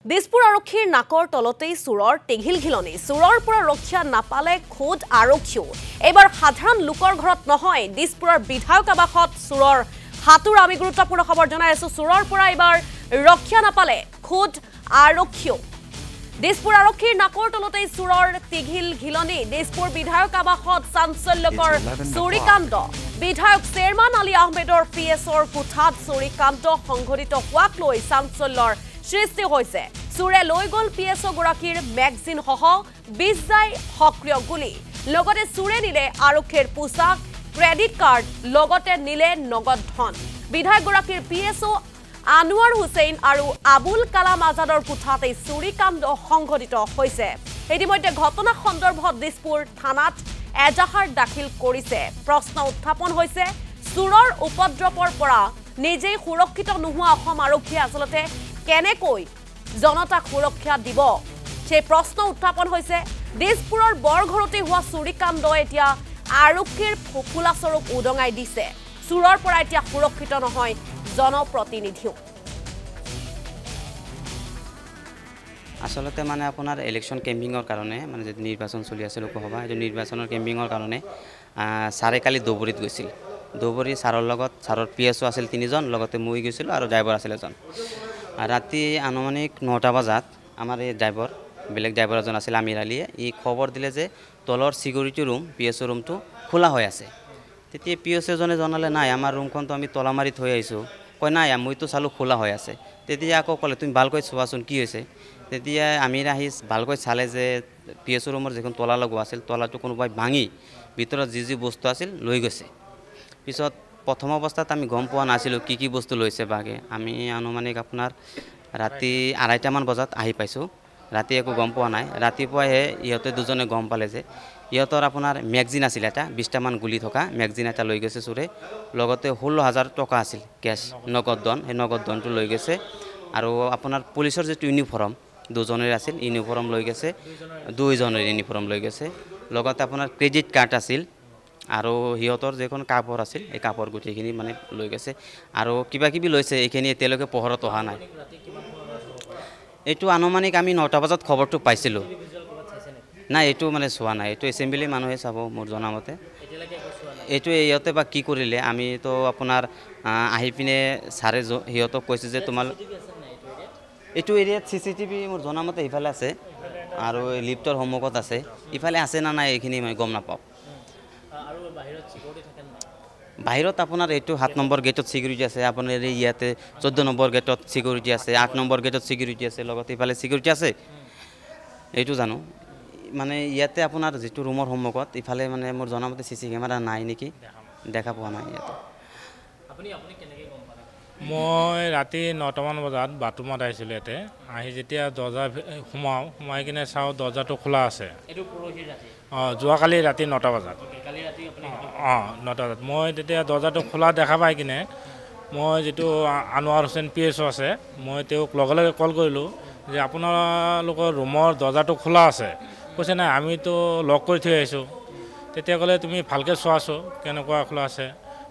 দিছপুৰ আৰক্ষীৰ নাকৰ তলতেই চুৰৰ টেঘিল ঘিলনি চুৰৰ পৰা ৰক্ষা নাপালে খোদ আৰক্ষীও এবাৰ সাধাৰণ লোকৰ ঘৰত নহয় দিছপুৰৰ বিধায়ক আবাসত চুৰৰ হাতুৰ আমি গুৰুত্বপূৰ্ণ খবৰ জনাই আছো চুৰৰ পৰা এবাৰ ৰক্ষা নাপালে খোদ আৰক্ষীও দিছপুৰ আৰক্ষীৰ নাকৰ তলতেই চুৰৰ টেঘিল ঘিলনি দিছপুৰ বিধায়ক আবাসত চাঞ্চল্যকৰ চুৰিকাণ্ড বিধায়ক চেয়াৰমান আলী আহমেদৰ পিএছৰ কোঠাত চুৰিকাণ্ড সংঘটিত হোৱাক লৈ চাঞ্চল্যৰ সৃষ্টি হৈছে চুৰে লৈ গল পিএছঅ গৰাকীৰ মেগজিন সহ 20 জাই সক্ৰিয় গুলি লগতে চুৰে নিলে আৰক্ষীৰ পোছাক ক্ৰেডিট কাৰ্ড লগতে নিলে নগদ ধন বিধায়ক গৰাকীৰ পিএছঅ আনোৱাৰ হুছেইন আৰু আবুল কালাম আজাদৰ কোঠাত এই চুৰিকাণ্ড সংঘটিত হৈছে ইতিমধ্যে ঘটনা সন্দৰ্ভত দিছপুৰ থানাত এজাহাৰ দাখিল কৰিছে প্ৰশ্ন উত্থাপন হৈছে চুৰৰ উপদ্ৰৱৰ পৰা নিজেই সুৰক্ষিত নোহোৱা অসম আৰক্ষীয়ে আচলতে কেনেকৈ জনতাক সুৰক্ষা দিব সেই প্ৰশ্ন উত্থাপন হৈছে দিছপুৰৰ বৰঘৰতে হোৱা চুৰিকাণ্ড এতিয়া আৰক্ষীৰ ফুফুলা স্বৰূপ উদঙাই দিছে চুৰৰ পৰা এতিয়া সুৰক্ষিত নহয় জনপ্ৰতিনিধিও আসলতে মানে আপোনাৰ ইলেকশন কেম্পিংৰ কাৰণে মানে যে নিৰ্বাচন চলি আছে লোকসভা এই নিৰ্বাচনৰ কেম্পিংৰ কাৰণে সাৰে কালি দবৰিত গৈছিল দবৰি সাৰৰ লগত সাৰৰ পিএছঅ আছিল 3 জন লগতে মই গৈছিল আৰু ড্ৰাইভাৰ আছিল এজন ৰাতি আনুমানিক 9টা বজাত আমাৰ এই ড্ৰাইভাৰ বেলেগ ড্ৰাইভাৰ এজন আছিল আমিৰ আলীয়ে ই খবৰ দিলে যে তলৰ সিকিউৰিটি ৰুম পিএছঅ ৰুমটো খোলা হৈ আছে তেতিয়া পিএছঅ জনে জনালে নাই আমাৰ ৰুমখনটো আমি তলা মাৰি থৈ আহিছো কয় নাই মইতো চালু খোলা হৈ আছে তেতিয়া আকৌ ক'লে তুমি ভালকৈ চোৱাচোন কি হৈছে তেতিয়া আমিৰ আহি ভালকৈ চালে যে পিএছঅ ৰুমৰ যেখন তলা লগোৱা আছিল তলাটো কোনোবাই ভাঙি ভিতৰত যি বস্তু আছিল লৈ গৈছে পিছত প্ৰথম অৱস্থাত আমি গম পোৱা নাছিলো কি বস্তু লৈছে বাগে আমি আনুমানিক আপোনাৰ ৰাতি 2:30 মান বজাত আহি পাইছো ৰাতি একো গম পোৱা নাই ৰাতিপুৱাহে ইহঁতে দুজনে গম পালে যে ইহঁতৰ আপোনাৰ মেগজিন আছিল এটা 20টা মান গুলি থকা মেগজিন এটা লৈ গৈছে চুৰে লগতে 16000 টকা আছিল কেশ নগদ ধন এই নগদ ধনটো লৈ গৈছে আৰু আপোনাৰ পুলিচৰ যে ইউনিফৰ্ম দুজনৰ আছিল ইউনিফৰ্ম লৈ গৈছে দুইজনৰ ইউনিফৰ্ম লৈ গৈছে লগতে আপোনাৰ ক্ৰেডিট কাৰ্ড আছিল আৰু হিয়তৰ যেখন কাপৰ আছিল এই কাপৰ গুটিখিনি মানে লৈ গৈছে আৰু কিবা কিবি লৈছে এইখিনি এতিয়ালৈকে পোহৰত অহা নাই এইটো আনুমানিক আমি 9টা বজাত খবৰটো পাইছিলো না এইটো মানে চোৱা নাই এইটো এসেম্বলি মানুহে চাব মোৰ জনামতে এইটো ইহঁতে বা কি কৰিলে আমি তো আপোনাৰ আহি পিনে সাৰে হিয়তক কৈছে যে তোমাল এইটো এৰিয়াত সিসিটিভি মোৰ জনামতে ইফালে আছে আৰু লিফটৰ সন্মুখত আছে ইফালে আছে না নাই এইখিনি মই গম নাপাওঁ বাহিৰত আপোনাৰ এইটো 7 নম্বৰ গেটত সিকিউৰিটি আছে আপোনাৰ ইয়াতে 14 নম্বৰ গেটত সিকিউৰিটি আছে 8 নম্বৰ গেটত সিকিউৰিটি আছে লগতে ইফালে সিকিউৰিটি আছে এইটো জানো মানে ইয়াতে আপোনাৰ যেটো ৰুমৰ সন্মুখত ইফালে মানে মোৰ জনামতে সিসি কেমেৰা নাই নেকি দেখা পোৱা নাই ইয়াতে আপুনি কেনেকৈ গম পালে মই ৰাতি 9টা মান বজাত বাথৰুমত আহিছিল ইয়াতে আহি যেতিয়া দৰ্জা সোমাই কিনে চাও দৰ্জাটো খোলা আছে এটো পৰহি ৰাতি যোৱাকালি ৰাতি 9টা বজাত কালি ৰাতি আপুনি 9টা বজাত মই তেতিয়া দৰ্জাটো খোলা দেখা পাই কিনে মই যেটো আনোৱাৰ হুছেইন পিএছঅ আছে মই তেওঁক লগে কল কৰিলো যে আপোনালোকৰ ৰুমৰ দৰ্জাটো খোলা আছে কৈছে নাই আমিতো লক কৰি থৈ আহিছো তেতিয়া ক'লে তুমি ভালকে চোৱাছো কেনেকুৱা খোলা আছে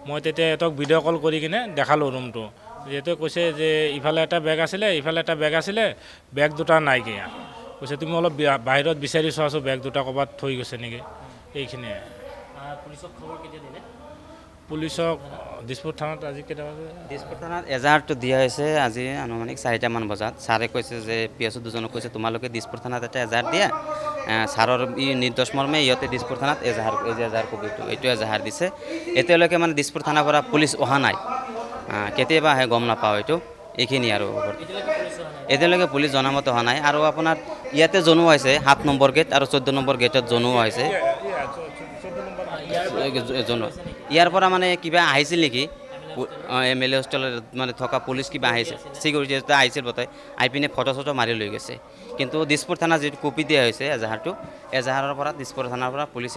মই তেতিয়া এতক ভিডিঅ' কল কৰি কিনে দেখালো ৰুমটো যেটো কৈছে যে ইফালে এটা বেগ আছিলে ইফালে এটা বেগ আছিলে বেগ দুটা নাই কিয়া কৈছে তুমি অলপ বাহিৰত বিচাৰি চোৱাছো বেগ দুটা কবাত থৈ গৈছে নেকি এইখিনি পুলিচক খবৰ কেতিয়া দিলে পুলিচক দিছপুৰ থানাত আজি কেটা বাজে দিছপুৰ থানাত এজাহাৰটো দিয়া হৈছে আজি আনুমানিক 4টা মান বজাত সাৰে কৈছে যে পিএছঅ দুজনক কৈছে তোমালোকে দিছপুৰ থানাত এটা এজাহাৰ দিয়া সাৰৰ নিৰ্দেশ মৰ্মে ইহঁতে দিছপুৰ থানাত এজাহাৰ কবিটো এইটো এজাহাৰ দিছে এতিয়ালৈকে মানে দিছপুৰ থানাৰ পৰা পুলিচ অহা নাই কেতিয়াবা আহে গম নাপাওঁ এইটো এইখিনি আৰু এতিয়ালৈকে পুলিচ জনামতে অহা নাই আৰু আপোনাৰ ইয়াতে জনোৱা হৈছে 7 নম্বৰ গেট আৰু 14 নম্বৰ গেটত জনোৱা হৈছে ইয়াৰ পৰা মানে কিবা আহিছিল নেকি এমএলএ হোষ্টেলৰ মানে থকা পুলিচ কিবা আহিছে সিকিউৰিটি আহিছিল বতাই আই পিনে ফটো মাৰি লৈ গৈছে কিন্তু দিছপুৰ থানা যেটো কপি দিয়া হৈছে এজাহাৰৰ পৰা দিছপুৰ থানাৰ পৰা পুলিচ